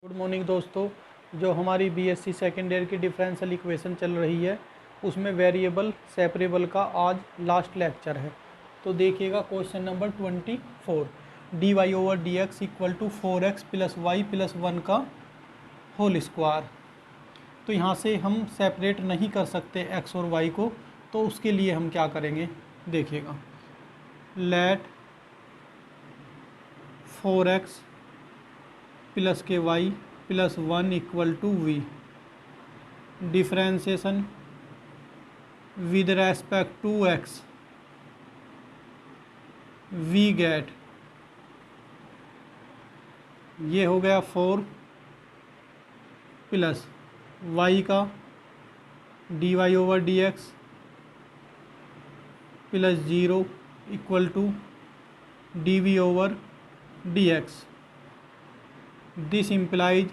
Good morning दोस्तों। जो हमारी बीएससी सेकेंड ईयर की डिफरेंशियल इक्वेशन चल रही है उसमें वेरिएबल सेपरेबल का आज लास्ट लेक्चर है। तो देखिएगा question number 24, d Y over D x equal to 4x plus Y plus 1 का होल स्क्वायर। तो यहाँ से हम सेपरेट नहीं कर सकते x और y को, तो उसके लिए हम क्या करेंगे देखिएगा। लेट 4x प्लस के y plus 1 equal to v, differentiation with respect to x, we get, ये हो गया 4 प्लस y का d Y over D x plus 0 equal to d we over D x. This implies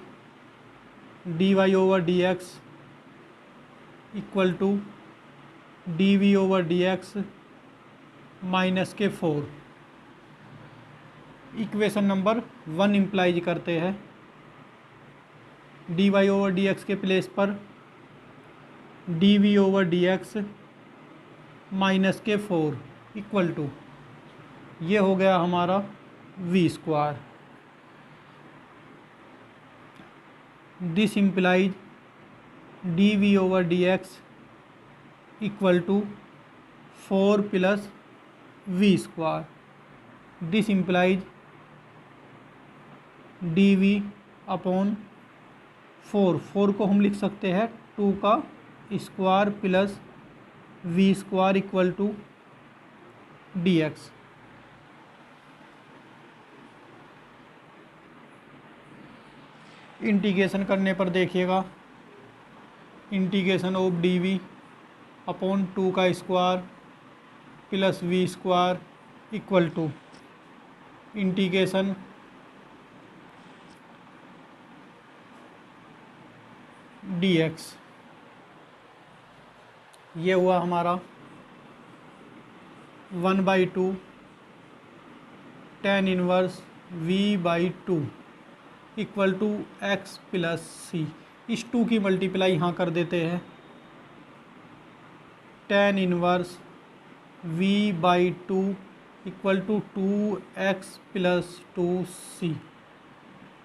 d Y over D x equal to d we over D x minus के 4। Equation number 1 implies करते हैं d Y over D x के place पर D we over D x minus के 4 equal to, ये हो गया हमारा v square. This implies d we over D x equal to 4 plus v square. This implies d v upon 4 को हम लिख सकते हैं 2 का square plus v square equal to D x. Integration करने पर देखिएगा, integration of d v upon 2 का square plus v square equal to integration D X. ये हुआ हमारा 1/2 tan inverse v/2 equal to x plus C. इस 2 की multiply यहाँ कर देते हैं, tan inverse v/2 equal to 2x plus 2c।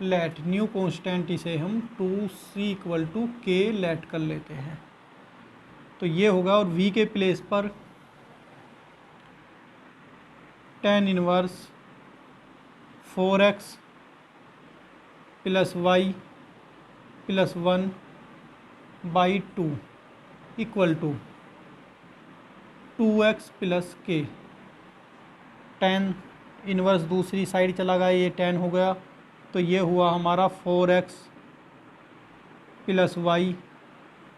Let new constant इसे हम 2c equal to k late कर लेते हैं। तो ये होगा, और v के प्लेस पर tan inverse 4x plus Y plus 1/2 equal to 2x plus k. tan inverse दूसरी साइड चला गया, ये tan हो गया, तो ये हुआ हमारा 4x plus Y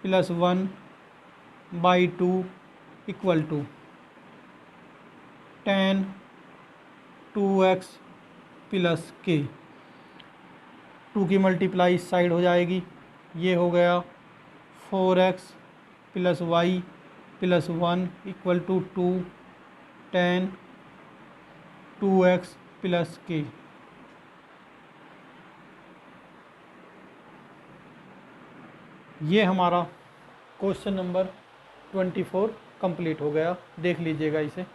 plus 1/2 equal to tan 2x plus k. 2 की मल्टीप्लाई इस साइड हो जाएगी, ये हो गया 4x plus Y plus 1 equal to 2 tan 2x plus k. ये हमारा क्वेश्चन नंबर 24 कंप्लीट हो गया। देख लीजिएगा इसे।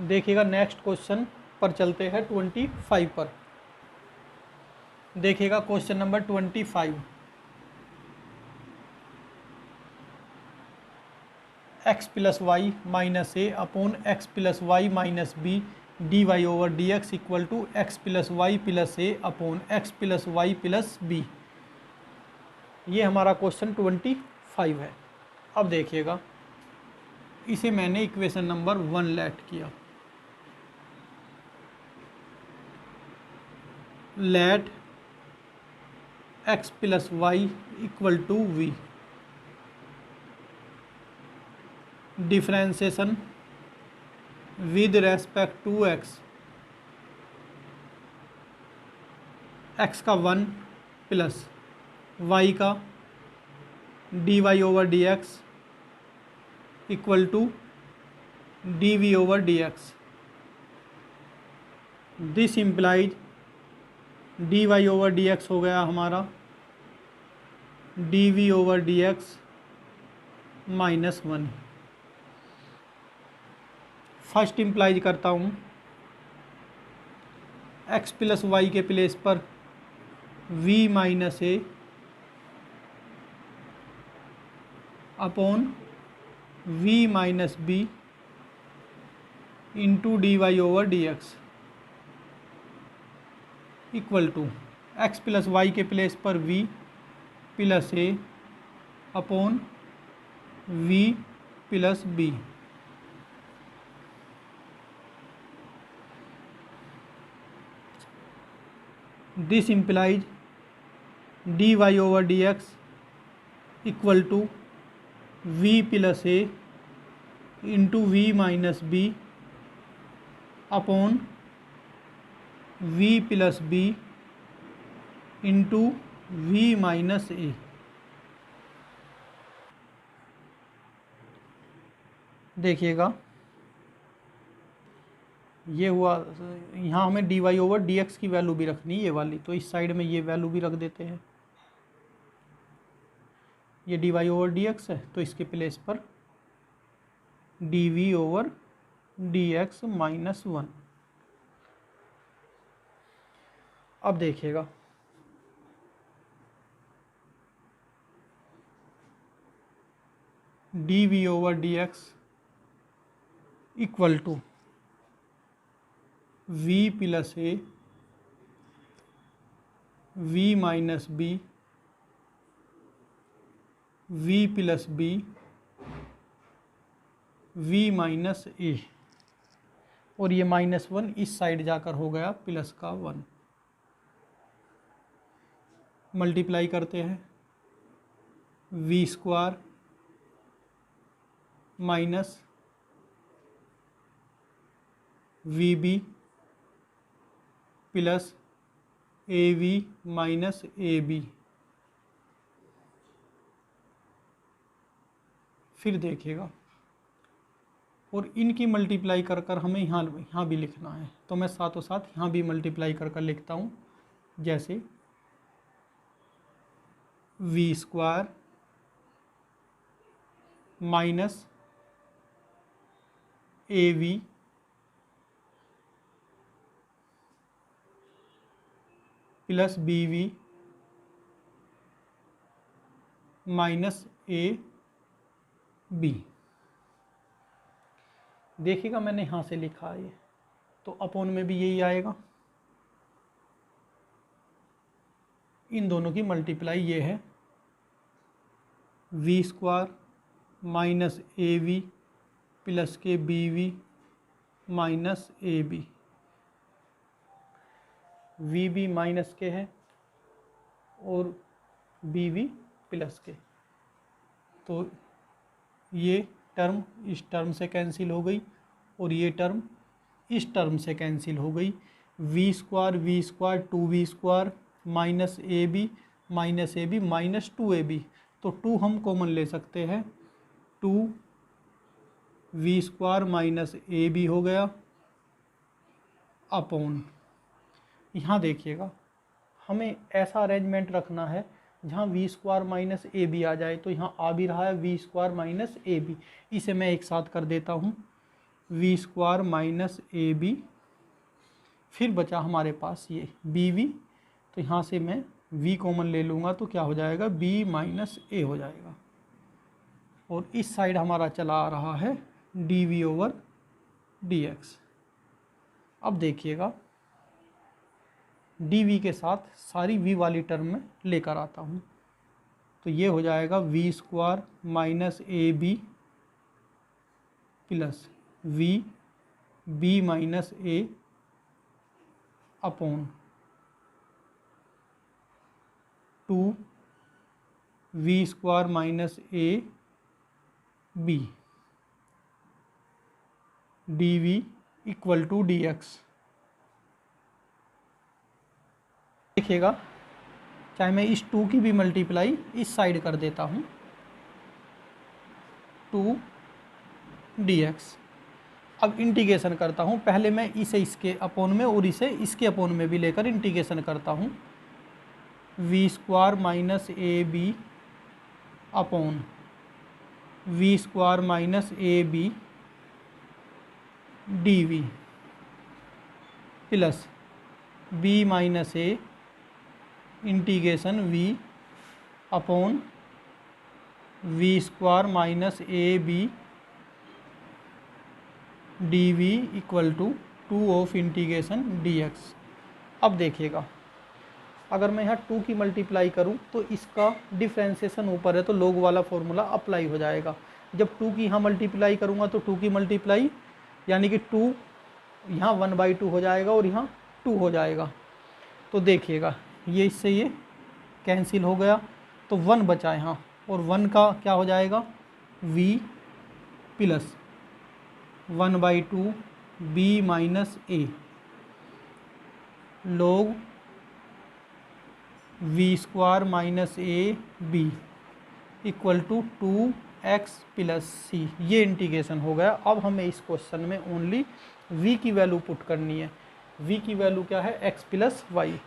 देखिएगा नेक्स्ट क्वेश्चन पर चलते हैं 25 पर। देखिएगा question number 25, x plus y minus a upon x plus y minus b d Y over D x equal to x plus Y plus a upon x plus Y plus b. ये हमारा question 25 है। अब देखिएगा, इसे मैंने equation number 1 let किया। Let x plus Y equal to v, differentiation with respect to x, x का 1 plus y का d Y over D x equal to d we over D x. This implies d Y over D x हो गया हमारा d we over D x -1। First implies करता हूँ, x plus y के place पर v minus a upon v minus b into d Y over D x equal to x plus y के place पर v plus a upon v plus b. This implies dy over dx equal to v plus A into v minus B upon v plus B into v minus A. देखिएगा ये हुआ, यहाँ हमें D Y over D X की value भी रखनी है ये वाली, तो इस साइड में ये वैल्यू भी रख देते हैं। ये D Y over D X है तो इसके प्लेस पर D we over D x -1। अब देखिएगा D we over D x equal to v plus A v minus B v plus B v minus A, और ये -1 इस साइड जाकर हो गया प्लस का 1। मल्टीप्लाई करते हैं, v square minus v b plus a v minus A B. फिर देखिएगा, और इनकी मल्टीप्लाई कर कर हमें यहाँ भी लिखना है, तो मैं साथों साथ यहाँ भी मल्टीप्लाई कर कर लिखता हूँ। जैसे v square minus A V plus b we minus A b. देखिएगा मैंने यहाँ से लिखा है, तो अपॉन में भी यही आएगा। इन दोनों की मल्टीप्लाई ये है, V square minus A V plus के B we minus A B. V B minus के है और बी वी प्लस के, तो ये टर्म इस टर्म से कैंसिल हो गई और ये टर्म इस टर्म से कैंसिल हो गई। V square 2v square minus ए बी माइनस 2ab, तो 2 हम कॉमन ले सकते हैं, 2v square minus A B हो गया अपॉन। यहाँ देखिएगा हमें ऐसा अरेंजमेंट रखना है जहाँ वी स्क्वायर माइनस ए बी आ जाए, तो यहाँ आ भी रहा है वी स्क्वायर माइनस ए बी। इसे मैं एक साथ कर देता हूँ, we square minus A B, फिर बचा हमारे पास ये बी वी, तो यहाँ से मैं v कॉमन ले लूँगा तो क्या हो जाएगा b माइनस ए हो जाएगा, और इस साइड हमारा चला आ रहा है d we over D x. अब देखिएगा डी वी के साथ सारी v वाली टर्म में लेकर आता हूँ, तो ये हो जाएगा v square minus A b plus v B minus a upon 2v square minus A b d we equal to D x. देखिएगा चाहे मैं इस 2 की भी मल्टीप्लाई इस साइड कर देता हूँ, 2 dx अब इंटीग्रेशन करता हूँ, पहले मैं इसे इसके अपोन में और इसे इसके अपोन में भी लेकर इंटीग्रेशन करता हूँ। We square minus A b upon v square minus A b d v plus b minus a integration v upon v square minus A b d we equal to 2 of integration D x. अब देखिएगा, अगर मैं यहाँ 2 की multiply करूँ तो इसका differentiation ऊपर है तो लोग वाला फॉर्मूला अप्लाई हो जाएगा। जब 2 की यहाँ मल्टीप्लाई करूँगा तो 2 की मल्टीप्लाई यानी कि 2 यहाँ 1/2 हो जाएगा और यहाँ 2 हो जाएगा। तो देखिएगा ये इससे ये कैंसिल हो गया तो 1 बचा यहाँ, और 1 का क्या हो जाएगा v plus 1/2 b minus A log V square minus A B equal to 2x plus C. ये इंटीग्रेशन हो गया। अब हमें इस क्वेश्चन में ओनली v की वैल्यू पुट करनी है। v की वैल्यू क्या है, x प्लस वाई।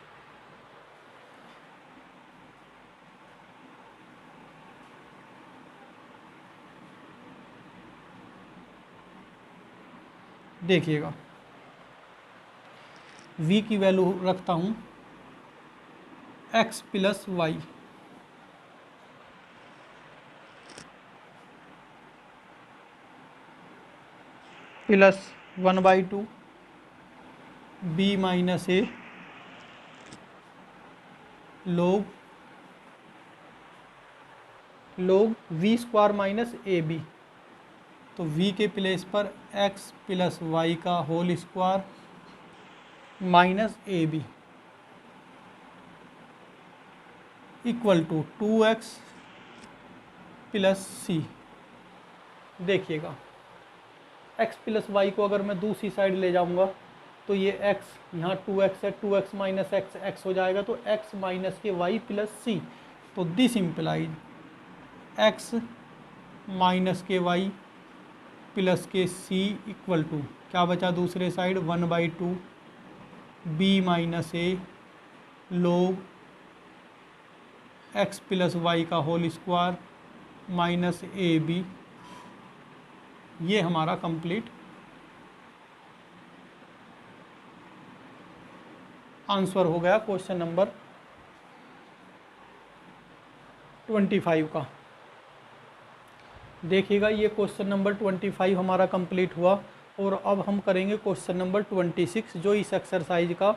देखिएगा v की वैल्यू रखता हूँ x plus Y plus 1/2 b minus ए log वी स्क्वायर माइनस ए बी। तो v के प्लेस पर x प्लस वाई का whole square minus A B equal to 2x plus C. देखिएगा x plus Y को अगर मैं दूसरी साइड ले जाऊंगा तो ये x यहाँ 2x है, 2x माइनस x x हो जाएगा तो x minus k y plus c. तो this implies x minus k y plus k c equal to क्या बचा दूसरे साइड 1/2 b माइनस ए log x प्लस वाई का होल स्क्वायर माइनस ए b. ये हमारा कंप्लीट आंसर हो गया क्वेश्चन नंबर 25 का। देखिएगा ये क्वेश्चन नंबर 25 हमारा कंप्लीट हुआ और अब हम करेंगे क्वेश्चन नंबर 26 जो इस एक्सरसाइज का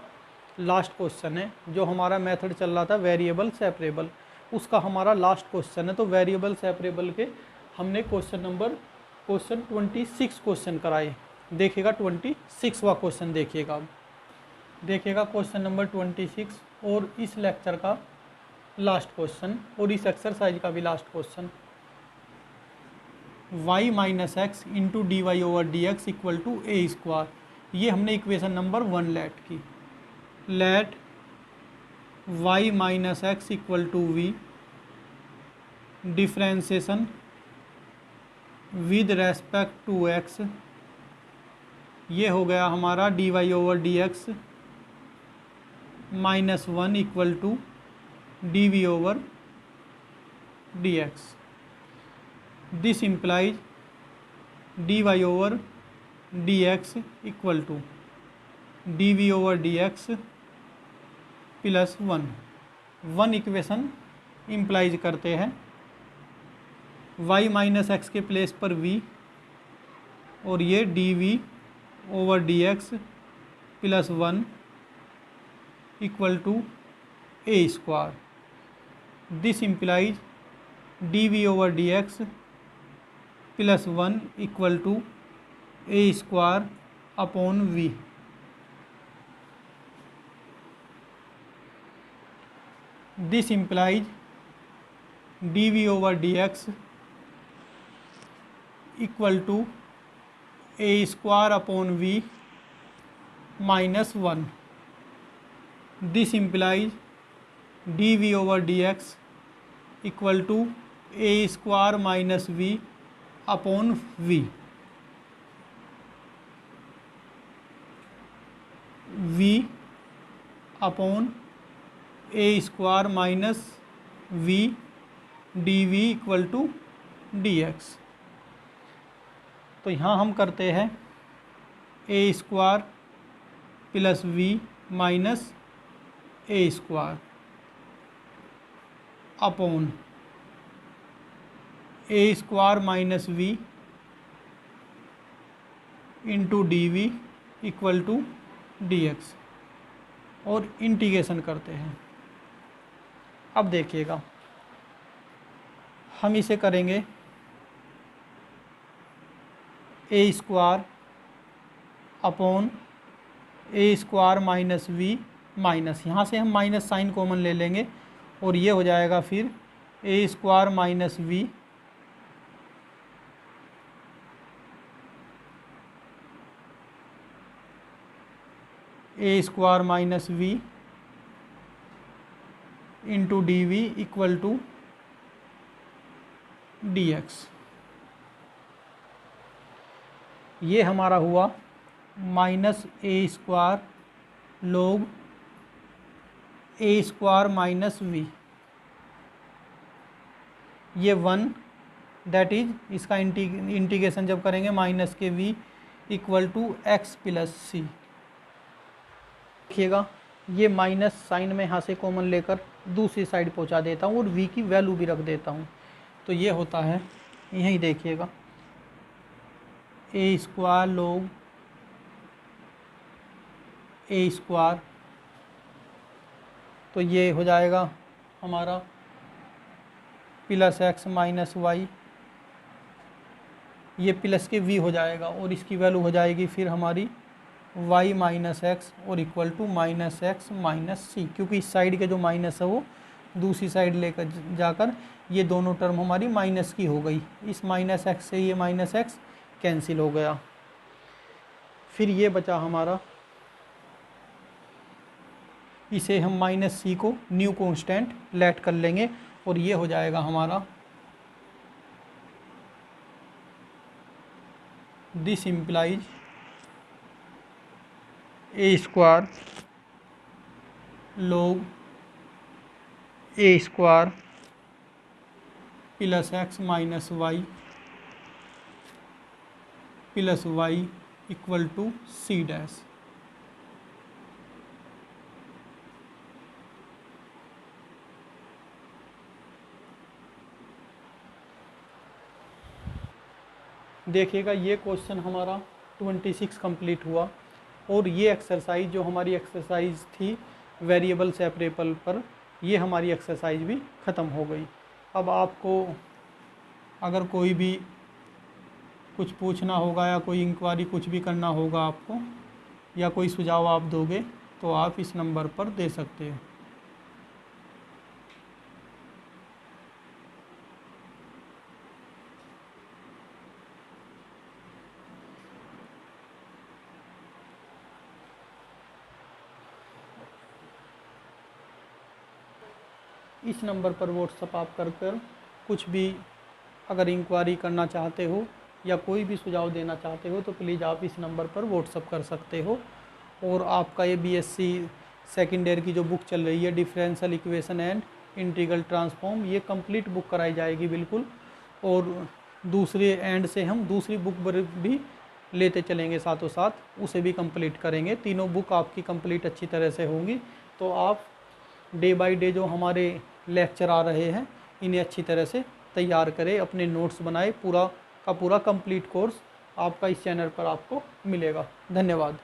लास्ट क्वेश्चन है। जो हमारा मेथड चल रहा था वेरिएबल सेपरेबल, उसका हमारा लास्ट क्वेश्चन है। तो वेरिएबल सेपरेबल के हमने क्वेश्चन 26 क्वेश्चन कराए। देखिएगा 26वां क्वेश्चन देखिएगा। अब देखिएगा क्वेश्चन नंबर 26 और इस लेक्चर का लास्ट क्वेश्चन और इस एक्सरसाइज का भी last question. y minus x into d Y over D x equal to a square. ये हमने इक्वेशन नंबर 1 लेट की। Let y minus x equal to v differentiation with respect to x। ये हो गया हमारा d Y over D x -1 equal to d we over D x. This implies d Y over D x equal to d we over D x plus 1 equation implies करते हैं। y minus x के place पर v और ये d we over D x plus 1 equal to a square. This implies d we over D x plus 1 equal to a square upon v. This implies d we over D x equal to a square upon v -1। This implies d we over D x equal to a square minus v upon v. v upon A square minus v D we equal to D X. तो यहाँ हम करते हैं A square plus V minus A square upon A square minus V into D we equal to D X और integration करते हैं। अब देखिएगा हम इसे करेंगे A square upon A square minus V minus, यहाँ से हम माइनस साइन कॉमन ले लेंगे और ये हो जाएगा फिर A square minus V A square minus V into D we equal to D X. ये हमारा हुआ minus A square log A square minus we, ये 1 दैट इज इसका इंटीग्रेशन जब करेंगे माइनस के v equal to x plus C. देखिएगा ये माइनस साइन में यहाँ से कॉमन लेकर दूसरी साइड पहुँचा देता हूँ और v की वैल्यू भी रख देता हूँ। तो ये होता है, यहीं देखिएगा ए स्क्वायर लोग ए स्क्वायर, तो ये हो जाएगा हमारा प्लस एक्स माइनस वाई, ये प्लस के v हो जाएगा और इसकी वैल्यू हो जाएगी फिर हमारी y माइनस एक्स और equal to minus X minus C, क्योंकि इस साइड के जो माइनस है वो दूसरी साइड लेकर जाकर ये दोनों टर्म हमारी माइनस की हो गई। इस माइनस एक्स से ये माइनस एक्स कैंसिल हो गया। फिर ये बचा हमारा, इसे हम माइनस सी को न्यू कांस्टेंट लेट कर लेंगे और ये हो जाएगा हमारा this implies A square log A square plus X minus Y plus Y equal to C dash. देखिएगा ये क्वेश्चन हमारा 26 कंप्लीट हुआ और ये एक्सरसाइज जो हमारी एक्सरसाइज थी वेरिएबल सेपरेबल पर, ये हमारी एक्सरसाइज भी ख़त्म हो गई। अब आपको अगर कोई भी कुछ पूछना होगा या कोई इंक्वायरी कुछ भी करना होगा आपको, या कोई सुझाव आप दोगे तो आप इस नंबर पर दे सकते हो। इस नंबर पर व्हाट्सअप आप कर कुछ भी अगर इंक्वायरी करना चाहते हो या कोई भी सुझाव देना चाहते हो तो प्लीज़ आप इस नंबर पर व्हाट्सअप कर सकते हो। और आपका ये बीएससी सेकेंड ईयर की जो बुक चल रही है differential equation and integral transform, ये कंप्लीट बुक कराई जाएगी बिल्कुल। और दूसरे एंड से हम दूसरी बुक भी लेते चलेंगे साथों साथ, उसे भी कंप्लीट करेंगे। तीनों बुक आपकी कंप्लीट अच्छी तरह से होंगी। तो आप डे बाय डे जो हमारे लेक्चर आ रहे हैं इन्हें अच्छी तरह से तैयार करें, अपने नोट्स बनाए, पूरा का पूरा कंप्लीट कोर्स आपका इस चैनल पर आपको मिलेगा। धन्यवाद।